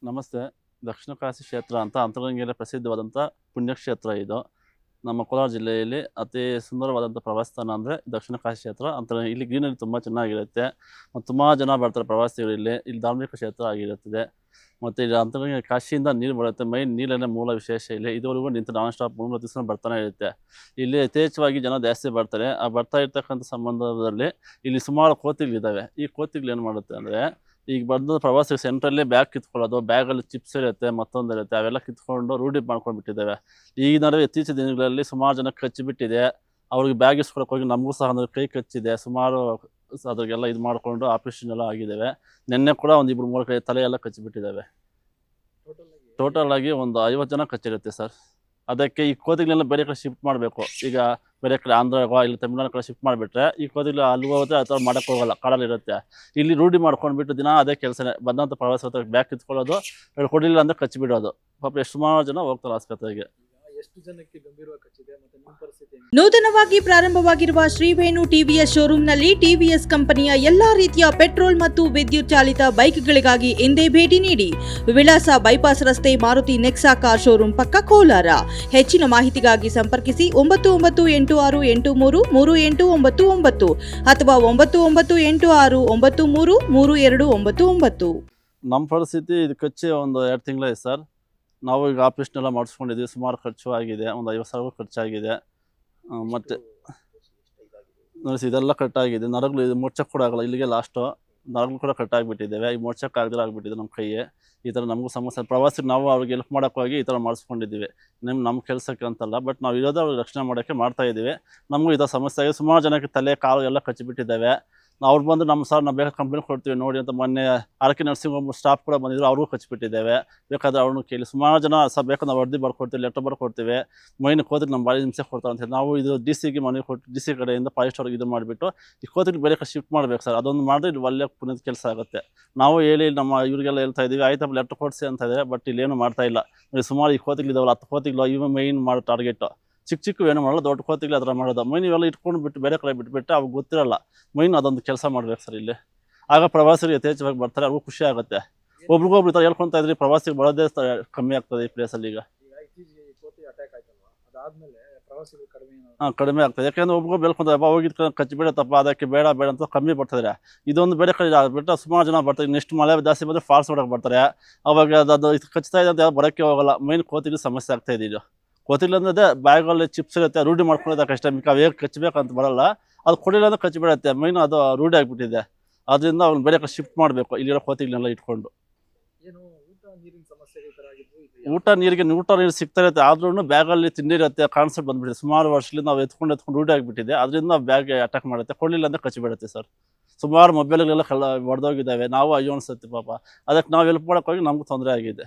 ನಮಸ್ತೆ. ದಕ್ಷಿಣ ಕಾಶಿ ಕ್ಷೇತ್ರ ಅಂತ ಅಂತರಗಂಗೆಯಲ್ಲಿ ಪ್ರಸಿದ್ಧವಾದಂಥ ಪುಣ್ಯಕ್ಷೇತ್ರ ಇದು. ನಮ್ಮ ಕೋಲಾರ ಜಿಲ್ಲೆಯಲ್ಲಿ ಅತಿ ಸುಂದರವಾದಂಥ ಪ್ರವಾಸಿ ತಾಣ ಅಂದರೆ ದಕ್ಷಿಣ ಕಾಶಿ ಕ್ಷೇತ್ರ. ಇಲ್ಲಿ ಗ್ರೀನರಿ ತುಂಬ ಚೆನ್ನಾಗಿರುತ್ತೆ ಮತ್ತು ತುಂಬ ಜನ ಬರ್ತಾರೆ ಪ್ರವಾಸಿಗರು ಇಲ್ಲಿ. ಇಲ್ಲಿ ಧಾರ್ಮಿಕ ಕ್ಷೇತ್ರ ಆಗಿರುತ್ತದೆ ಮತ್ತು ಇಲ್ಲಿ ಅಂತರಗಂಗೆ ಕಾಶಿಯಿಂದ ನೀರು ಬರುತ್ತೆ. ಮೈನ್ ನೀರನ್ನೇ ಮೂಲ ವಿಶೇಷ ಇಲ್ಲಿ. ಇದುವರೆಗೂ ನಿಂತು ನಾನ್ ಸ್ಟಾಪ್ 3 ದಿವಸ ಬರ್ತಾನೆ ಇರುತ್ತೆ. ಇಲ್ಲಿ ಯಥೇಚ್ಛವಾಗಿ ಜನ ಜಾಸ್ತಿ ಬರ್ತಾರೆ. ಆ ಬರ್ತಾ ಇರ್ತಕ್ಕಂಥ ಸಂಬಂಧದಲ್ಲಿ ಇಲ್ಲಿ ಸುಮಾರು ಕೋತಿಗಳಿದ್ದಾವೆ. ಈ ಕೋತಿಗಳು ಏನು ಮಾಡುತ್ತೆ ಅಂದರೆ, ಈಗ ಬಂದು ಪ್ರವಾಸಿಗರು ಸೆಂಟ್ರಲ್ಲೇ ಬ್ಯಾಗ್ ಕಿತ್ಕೊಳ್ಳೋದು, ಬ್ಯಾಗಲ್ಲಿ ಚಿಪ್ಸ್ ಇರುತ್ತೆ, ಮತ್ತೊಂದು ಇರುತ್ತೆ, ಅವೆಲ್ಲ ಕಿತ್ಕೊಂಡು ರೂಢಿ ಮಾಡ್ಕೊಂಡ್ಬಿಟ್ಟಿದ್ದಾವೆ. ಈ ನಡುವೆ ಇತ್ತೀಚಿನ ದಿನಗಳಲ್ಲಿ ಸುಮಾರು ಜನ ಕಚ್ಚಿಬಿಟ್ಟಿದೆ. ಅವ್ರಿಗೆ ಬ್ಯಾಗ್ ಇಸ್ಕೊಳಕ್ಕೆ ಹೋಗಿ ನಮಗೂ ಸಹ ಒಂದು ಕೈ ಕಚ್ಚಿದೆ. ಸುಮಾರು ಅದ್ರಿಗೆಲ್ಲ ಇದು ಮಾಡಿಕೊಂಡು ಆಪ್ರೇಷನ್ ಎಲ್ಲ ಆಗಿದ್ದಾವೆ. ನಿನ್ನೆ ಕೂಡ ಒಂದು 2-3 ಕೈ ತಲೆಯೆಲ್ಲ ಕಚ್ಚಿಬಿಟ್ಟಿದ್ದಾವೆ. ಟೋಟಲ್ ಆಗಿ ಒಂದು 50 ಜನ ಕಚ್ಚಿರುತ್ತೆ ಸರ್. ಅದಕ್ಕೆ ಈ ಕೋತಿಗಳನ್ನೆಲ್ಲ ಬೇರೆ ಕಡೆ ಶಿಫ್ಟ್ ಮಾಡಬೇಕು. ಈಗ ಬೇರೆ ಕಡೆ ಆಂಧ್ರಗೋ ಇಲ್ಲಿ ತಮಿಳ್ನಾಡು ಕಡೆ ಶಿಫ್ಟ್ ಮಾಡಿಬಿಟ್ರೆ ಈ ಕೋತಿಗಳು ಅಲ್ಲಿ ಹೋಗುತ್ತೆ, ಆ ಥರ ಮಾಡೋಕ್ಕೆ ಹೋಗಲ್ಲ, ಕಾಡಲ್ಲಿರುತ್ತೆ. ಇಲ್ಲಿ ರೂಢಿ ಮಾಡ್ಕೊಂಡ್ಬಿಟ್ಟು ದಿನ ಅದೇ ಕೆಲಸನೇ. ಬಂದಂಥ ಪ್ರವಾಸ ಬ್ಯಾಗ್ ಕಿತ್ಕೊಳ್ಳೋದು, ಕೊಡಲಿಲ್ಲ ಅಂದರೆ ಕಚ್ಚಿಬಿಡೋದು. ಪಾಪ ಎಷ್ಟು ಸುಮಾರು ಜನ ಹೋಗ್ತಾರೆ ಆಸ್ಪತ್ರೆಗೆ. ಎಷ್ಟು ಜನಕ್ಕೆ ಗಂಭೀರವಾಗಿ ಕಚ್ಚಿದೆ ಮತ್ತು ನಿಮ್ಮ ಪರಿಸ್ಥಿತಿ? ನೂತನವಾಗಿ ಪ್ರಾರಂಭವಾಗಿರುವ ಶ್ರೀವೇಣು ಟಿವಿಎಸ್ ಶೋರೂಮ್ನಲ್ಲಿ ಟಿವಿಎಸ್ ಕಂಪನಿಯ ಎಲ್ಲಾ ರೀತಿಯ ಪೆಟ್ರೋಲ್ ಮತ್ತು ವಿದ್ಯುತ್ ಚಾಲಿತ ಬೈಕ್ಗಳಿಗಾಗಿ ಎಂದೇ ಭೇಟಿ ನೀಡಿ. ವಿಳಾಸ ಬೈಪಾಸ್ ರಸ್ತೆ, ಮಾರುತಿ ನೆಕ್ಸಾ ಕಾರ್ ಶೋರೂಮ್ ಪಕ್ಕ, ಕೋಲಾರ. ಹೆಚ್ಚಿನ ಮಾಹಿತಿಗಾಗಿ ಸಂಪರ್ಕಿಸಿ 9986833899 ಅಥವಾ 9986933299. ನಮ್ಮ ಪರಿಸ್ಥಿತಿ ಇದು ಕಚ್ಚಿ ಒಂದು 2 ತಿಂಗಳಾಯ್ತು ಸರ್. ನಾವು ಈಗ ಆಪ್ರೇಷನ್ ಎಲ್ಲ ಮಾಡಿಸ್ಕೊಂಡಿದ್ದೀವಿ. ಸುಮಾರು ಖರ್ಚು ಆಗಿದೆ, ಒಂದು 50,000 ಖರ್ಚಾಗಿದೆ. ಮತ್ತು ನೋಡಿ ಇದೆಲ್ಲ ಕಟ್ಟಾಗಿದೆ. ನರಗಳು ಇದು ಮುಚ್ಚಕ್ಕೆ ಕೂಡ ಆಗಲ್ಲ, ಇಲ್ಲಿಗೆ ಲಾಸ್ಟು. ನರಗಳು ಕೂಡ ಕಟ್ಟಾಗಿಬಿಟ್ಟಿದ್ದೇವೆ. ಈಗ ಮುಚ್ಚಕ್ಕೆ ಆಗದಿಲ್ಲ ಆಗಿಬಿಟ್ಟಿದೆ ನಮ್ಮ ಕೈಯೇ. ಈ ಥರ ನಮಗೂ ಸಮಸ್ಯೆ. ಪ್ರವಾಸಿಗೆ ನಾವು ಅವ್ರಿಗೆ ಹೆಲ್ಪ್ ಮಾಡೋಕ್ಕೋಗಿ ಈ ಥರ ಮಾಡಿಸ್ಕೊಂಡಿದ್ದೀವಿ. ನಮ್ಮ ಕೆಲಸಕ್ಕೆ ಅಂತಲ್ಲ, ಬಟ್ ನಾವು ಇರೋದು ಅವ್ರಿಗೆ ರಕ್ಷಣೆ ಮಾಡೋಕ್ಕೆ ಮಾಡ್ತಾಯಿದ್ದೀವಿ. ನಮಗೂ ಈ ಥರ ಸಮಸ್ಯೆ ಆಗಿದೆ. ಸುಮಾರು ಜನಕ್ಕೆ ತಲೆ ಕಾಲು ಎಲ್ಲ ಕಚ್ಚಿಬಿಟ್ಟಿದ್ದಾವೆ. ಅವ್ರು ಬಂದು ನಮ್ಮ ಸರ್ ನಾವು ಬೇಕಾದ ಕಂಪ್ಲೇಂಟ್ ಕೊಡ್ತೀವಿ ನೋಡಿ ಅಂತ ಮೊನ್ನೆ ಆರ್ಕೆ ನರ್ಸಿಂಗ್ ಹೋಮ್ ಸ್ಟಾಫ್ ಕೂಡ ಬಂದಿದ್ರು, ಅವ್ರಿಗೂ ಕಚ್ಚಿಬಿಟ್ಟಿದ್ದೇವೆ. ಬೇಕಾದ್ರೆ ಅವ್ರನ್ನೂ ಕೇಳಿ. ಸುಮಾರು ಜನ ಸರ್ ಬೇಕಾದ್ರೆ ನಾವು ವರದಿ ಬರ್ಕೊಡ್ತೀವಿ, ಲೆಟರ್ ಬರ್ಕೊಡ್ತೀವಿ. ಮೈನ್ ಕೋತಿಗೆ ನಮ್ಮ ಭಾಳ ಹಿಂಸೆ ಕೊಡ್ತಾರೆ ಅಂತ ಹೇಳಿ ನಾವು ಇದು DC ಮನೆ ಕೊಟ್ಟು DC ಕಡೆಯಿಂದ ಫಾರೆಸ್ಟ್ ಅವ್ರಿಗೆ ಇದು ಮಾಡಿಬಿಟ್ಟು ಈ ಕೋತಿಗೆ ಬೇರೆ ಕಡೆ ಶಿಫ್ಟ್ ಮಾಡ್ಬೇಕು ಸರ್. ಅದೊಂದು ಮಾಡಿದ್ರೆ ಇದು ಒಳ್ಳೆ ಪುಣ್ಯದ ಕೆಲಸ ಆಗುತ್ತೆ. ನಾವು ಹೇಳಿ ನಮ್ಮ ಇವರಿಗೆಲ್ಲ ಹೇಳ್ತಾ ಇದ್ದೀವಿ, ಆಯ್ತಪ್ಪ ಲೆಟರ್ ಕೊಡಿಸಿ ಅಂತ ಇದ್ದಾರೆ, ಬಟ್ ಇಲ್ಲೇನು ಮಾಡ್ತಾ ಇಲ್ಲ. ಸುಮಾರು ಈ ಕೋತಿಗಳಿದಾವಲ್ಲ, 10 ಕೋತಿಗಳು ಇವು ಮೈನ್ ಮಾಡೋ ಟಾರ್ಗೆಟು. ಚಿಕ್ಕ ಏನು ಮಾಡಲ್ಲ, ದೊಡ್ಡ ಕೋತಿಗಳು ಅದರ ಮಾಡೋದು. ಮೈನ್ ಇವೆಲ್ಲ ಇಟ್ಕೊಂಡು ಬಿಟ್ಟು ಬೇರೆ ಕಡೆ ಬಿಟ್ಬಿಟ್ಟು ಅವು ಗೊತ್ತಿರಲ್ಲ. ಮೈನ್ ಅದೊಂದು ಕೆಲಸ ಮಾಡ್ಬೇಕು ಸರ್ ಇಲ್ಲಿ. ಆಗ ಪ್ರವಾಸಿಗರು ಯಥೇಚ್ಛವಾಗಿ ಬರ್ತಾರೆ, ಅವ್ರಿಗೂ ಖುಷಿ ಆಗುತ್ತೆ. ಒಬ್ರಿಗೊಬ್ರು ಈ ಥರ ಹೇಳ್ಕೊತಾ ಇದ್ರಿ, ಪ್ರವಾಸಿಗರು ಬರೋದೇ ಕಮ್ಮಿ ಆಗ್ತದೆ ಈ ಪ್ಲೇಸಲ್ಲಿ. ಈಗ ಕೋತಿ ಅಟ್ಯಾಕ್ ಆಯ್ತಲ್ವಾ, ಅದಾದ್ಮೇಲೆ ಪ್ರವಾಸಿಗರು ಕಡಿಮೆ ಆಗ್ತದೆ. ಯಾಕೆಂದ್ರೆ ಒಬ್ರಿಗೊಬ್ರು ಹೇಳ್ಕೊಂತಾರೆ, ಹೋಗಿದ್ ಕಚ್ಚಿಬಿಡತ್ತಪ್ಪ, ಅದಕ್ಕೆ ಬೇಡ ಅಂತ ಕಮ್ಮಿ ಬರ್ತಾರೆ. ಇದೊಂದು ಬೇರೆ ಕಡೆ ಬಿಟ್ಟು ಸುಮಾರು ಜನ ಬರ್ತಾರೆ. ನೆಕ್ಸ್ಟ್ ಮಳೆ ಜಾಸ್ತಿ ಬಂದರೆ ಫಾಲ್ಸ್ ನೋಡೋಕೆ ಬರ್ತಾರೆ. ಅವಾಗ ಅದು ಕಚ್ತಾ ಇದೆ ಅಂತ ಯಾರು ಬರೋಕ್ಕೆ ಹೋಗಲ್ಲ. ಮೈನ್ ಕೋತಿಗೆ ಸಮಸ್ಯೆ ಆಗ್ತಾ ಇದೆ. ಇದು ಕೋತಿಲ್ಲ ಅಂದರೆ ಬ್ಯಾಗಲ್ಲಿ ಚಿಪ್ಸ್ ಇರುತ್ತೆ, ರೂಢಿ ಮಾಡ್ಕೊಳ್ಳೋದು ಕಷ್ಟ. ಮಿಕ್ಕ ಹೇಗೆ ಕಚ್ಚಬೇಕಂತ ಬರಲ್ಲ, ಅದು ಕೊಡಲಿಲ್ಲ ಅಂದರೆ ಕಚ್ಚಿಬಿಡುತ್ತೆ. ಮೈನ್ ಅದು ರೂಢಿ ಆಗಿಬಿಟ್ಟಿದೆ. ಅದರಿಂದ ಅವ್ನು ಬೇರೆ ಕಡೆ ಶಿಫ್ಟ್ ಮಾಡಬೇಕು ಇಲ್ಲಿರೋ ಕೋತಿಗಳನ್ನೆಲ್ಲ ಇಟ್ಕೊಂಡು. ಊಟ ನೀರು ಸಿಗ್ತಾ ಇರುತ್ತೆ, ಆದ್ರೂ ಬ್ಯಾಗಲ್ಲಿ ತಿಂಡಿ ಇರುತ್ತೆ, ಕಾನ್ಸೆಪ್ಟ್ ಬಂದ್ಬಿಟ್ಟಿದೆ. ಸುಮಾರು ವರ್ಷದಿಂದ ನಾವು ಎತ್ಕೊಂಡು ರೂಢಿ ಆಗಿಬಿಟ್ಟಿದೆ. ಅದರಿಂದ ಬ್ಯಾಗ್ ಅಟ್ಯಾಕ್ ಮಾಡುತ್ತೆ. ಕೊಡಲಿಲ್ಲ ಅಂದರೆ ಕಚ್ಚಿಬಿಡುತ್ತೆ ಸರ್. ಸುಮಾರು ಮೊಬೈಲ್ಗಳೆಲ್ಲ ಹೊಡೆದೋಗಿದ್ದಾವೆ. ನಾವು ಅಯ್ಯೋ ಅನ್ಸುತ್ತೆ ಪಾಪ. ಅದಕ್ಕೆ ನಾವು ಹೆಲ್ಪ್ ಮಾಡೋಕ್ಕೋಗಿ ನಮಗೂ ತೊಂದರೆ ಆಗಿದೆ.